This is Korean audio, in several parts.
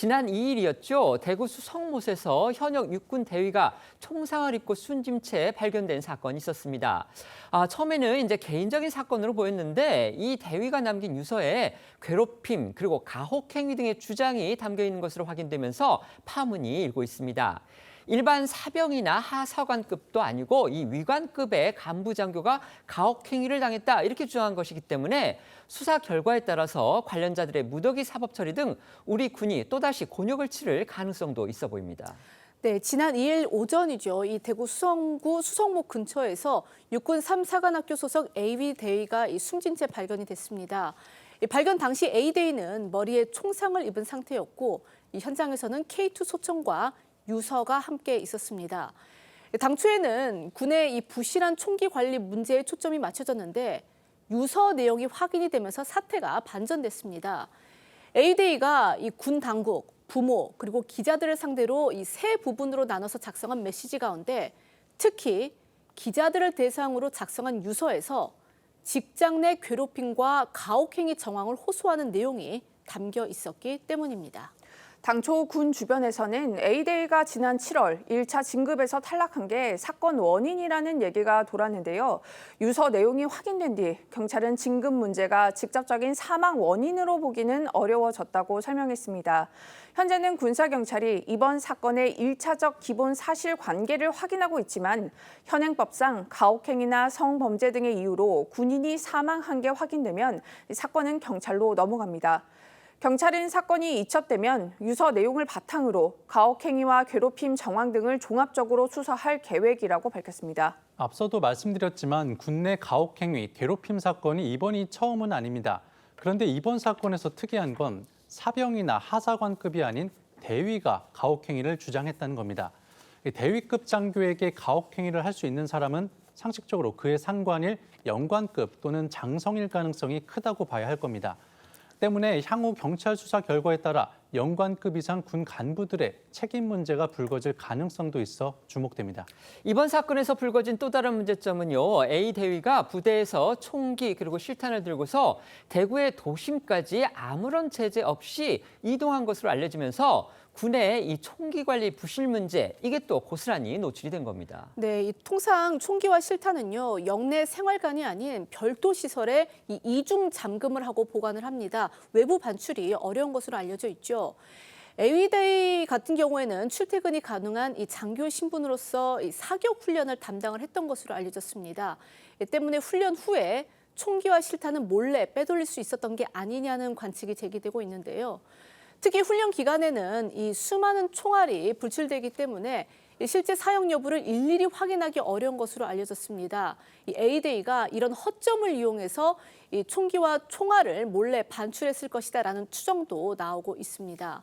지난 2일이었죠. 대구 수성못에서 현역 육군 대위가 총상을 입고 숨진 채 발견된 사건이 있었습니다. 처음에는 이제 개인적인 사건으로 보였는데 이 대위가 남긴 유서에 괴롭힘 그리고 가혹행위 등의 주장이 담겨 있는 것으로 확인되면서 파문이 일고 있습니다. 일반 사병이나 하사관급도 아니고 이 위관급의 간부 장교가 가혹행위를 당했다 이렇게 주장한 것이기 때문에 수사 결과에 따라서 관련자들의 무더기 사법 처리 등 우리 군이 또다시 곤욕을 치를 가능성도 있어 보입니다. 네, 지난 2일 오전이죠. 이 대구 수성구 수성목 근처에서 육군 3사관학교 소속 A위 대위가 숨진 채 발견이 됐습니다. 발견 당시 A 대위는 머리에 총상을 입은 상태였고 이 현장에서는 K2 소총과 유서가 함께 있었습니다. 당초에는 군의 이 부실한 총기 관리 문제에 초점이 맞춰졌는데 유서 내용이 확인이 되면서 사태가 반전됐습니다. A데이가 이 군 당국, 부모 그리고 기자들을 상대로 이 세 부분으로 나눠서 작성한 메시지 가운데 특히 기자들을 대상으로 작성한 유서에서 직장 내 괴롭힘과 가혹행위 정황을 호소하는 내용이 담겨 있었기 때문입니다. 당초 군 주변에서는 A데이가 지난 7월 1차 진급에서 탈락한 게 사건 원인이라는 얘기가 돌았는데요. 유서 내용이 확인된 뒤 경찰은 진급 문제가 직접적인 사망 원인으로 보기는 어려워졌다고 설명했습니다. 현재는 군사경찰이 이번 사건의 1차적 기본 사실관계를 확인하고 있지만 현행법상 가혹행위나 성범죄 등의 이유로 군인이 사망한 게 확인되면 사건은 경찰로 넘어갑니다. 경찰은 사건이 이첩되면 유서 내용을 바탕으로 가혹행위와 괴롭힘 정황 등을 종합적으로 수사할 계획이라고 밝혔습니다. 앞서도 말씀드렸지만 군내 가혹행위, 괴롭힘 사건이 이번이 처음은 아닙니다. 그런데 이번 사건에서 특이한 건 사병이나 하사관급이 아닌 대위가 가혹행위를 주장했다는 겁니다. 대위급 장교에게 가혹행위를 할 수 있는 사람은 상식적으로 그의 상관일 연관급 또는 장성일 가능성이 크다고 봐야 할 겁니다. 때문에 향후 경찰 수사 결과에 따라 연관급 이상 군 간부들의 책임 문제가 불거질 가능성도 있어 주목됩니다. 이번 사건에서 불거진 또 다른 문제점은요. A 대위가 부대에서 총기 그리고 실탄을 들고서 대구의 도심까지 아무런 제재 없이 이동한 것으로 알려지면서 군의 이 총기 관리 부실 문제 이게 또 고스란히 노출이 된 겁니다. 네, 통상 총기와 실탄은요 영내 생활관이 아닌 별도 시설에 이중 잠금을 하고 보관을 합니다. 외부 반출이 어려운 것으로 알려져 있죠. A위대위 같은 경우에는 출퇴근이 가능한 이 장교 신분으로서 이 사격 훈련을 담당을 했던 것으로 알려졌습니다. 때문에 훈련 후에 총기와 실탄은 몰래 빼돌릴 수 있었던 게 아니냐는 관측이 제기되고 있는데요. 특히 훈련 기간에는 이 수많은 총알이 분출되기 때문에 실제 사용 여부를 일일이 확인하기 어려운 것으로 알려졌습니다. 이 A데이가 이런 허점을 이용해서 이 총기와 총알을 몰래 반출했을 것이다라는 추정도 나오고 있습니다.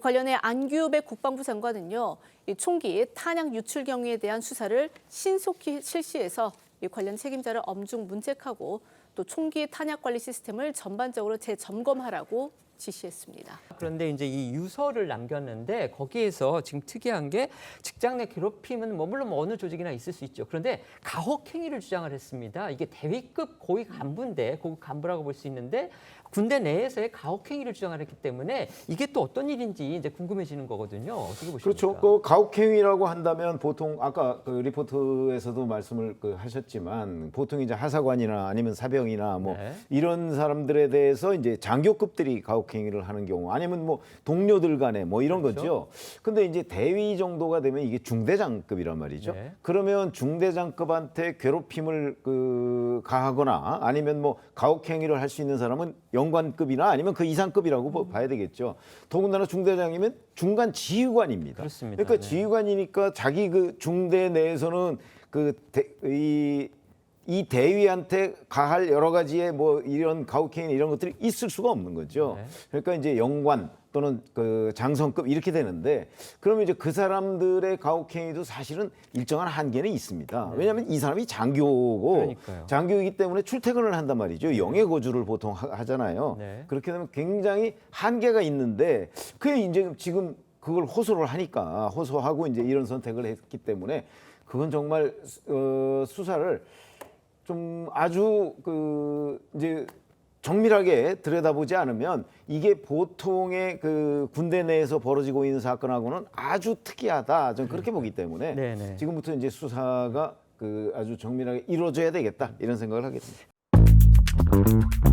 관련해 안규배 국방부 장관은요, 이 총기 탄약 유출 경위에 대한 수사를 신속히 실시해서 이 관련 책임자를 엄중 문책하고 또 총기 탄약 관리 시스템을 전반적으로 재점검하라고 지시했습니다. 그런데 이제 이 유서를 남겼는데 거기에서 지금 특이한 게 직장 내 괴롭힘은 물론 어느 조직이나 있을 수 있죠. 그런데 가혹행위를 주장을 했습니다. 이게 대위급 고위 간부인데 고급 간부라고 볼 수 있는데 군대 내에서의 가혹행위를 주장을 했기 때문에 이게 또 어떤 일인지 이제 궁금해지는 거거든요. 어떻게 보십니까? 그렇죠. 그 가혹행위라고 한다면 보통 아까 그 리포트에서도 말씀을 하셨지만 보통 이제 하사관이나 아니면 사병이나 뭐 네. 이런 사람들에 대해서 이제 장교급들이 가혹행위를 하는 경우 아니면 뭐 동료들 간에 뭐 이런 그렇죠. 거죠. 근데 이제 대위 정도가 되면 이게 중대장급이란 말이죠. 네. 그러면 중대장급한테 괴롭힘을 가하거나 아니면 뭐 가혹행위를 할 수 있는 사람은 연관급이나 아니면 그 이상급이라고 봐야 되겠죠. 더군다나 중대장이면 중간 지휘관입니다. 그렇습니다. 그러니까 네. 지휘관이니까 자기 그 중대 내에서는 이 대위한테 가할 여러 가지의 뭐 이런 가혹행위 이런 것들이 있을 수가 없는 거죠. 네. 그러니까 이제 연관 또는 그 장성급 이렇게 되는데 그러면 이제 그 사람들의 가혹행위도 사실은 일정한 한계는 있습니다. 네. 왜냐하면 이 사람이 장교고 그러니까요. 장교이기 때문에 출퇴근을 한단 말이죠. 영해 거주를 보통 하잖아요. 네. 그렇게 되면 굉장히 한계가 있는데 그게 이제 지금 그걸 호소를 하니까 호소하고 이제 이런 선택을 했기 때문에 그건 정말 수사를 좀 아주 이제 정밀하게 들여다보지 않으면 이게 보통의 그 군대 내에서 벌어지고 있는 사건하고는 아주 특이하다. 저는 그렇게 보기 때문에 네네. 지금부터 이제 수사가 그 아주 정밀하게 이루어져야 되겠다 이런 생각을 하게 됩니다.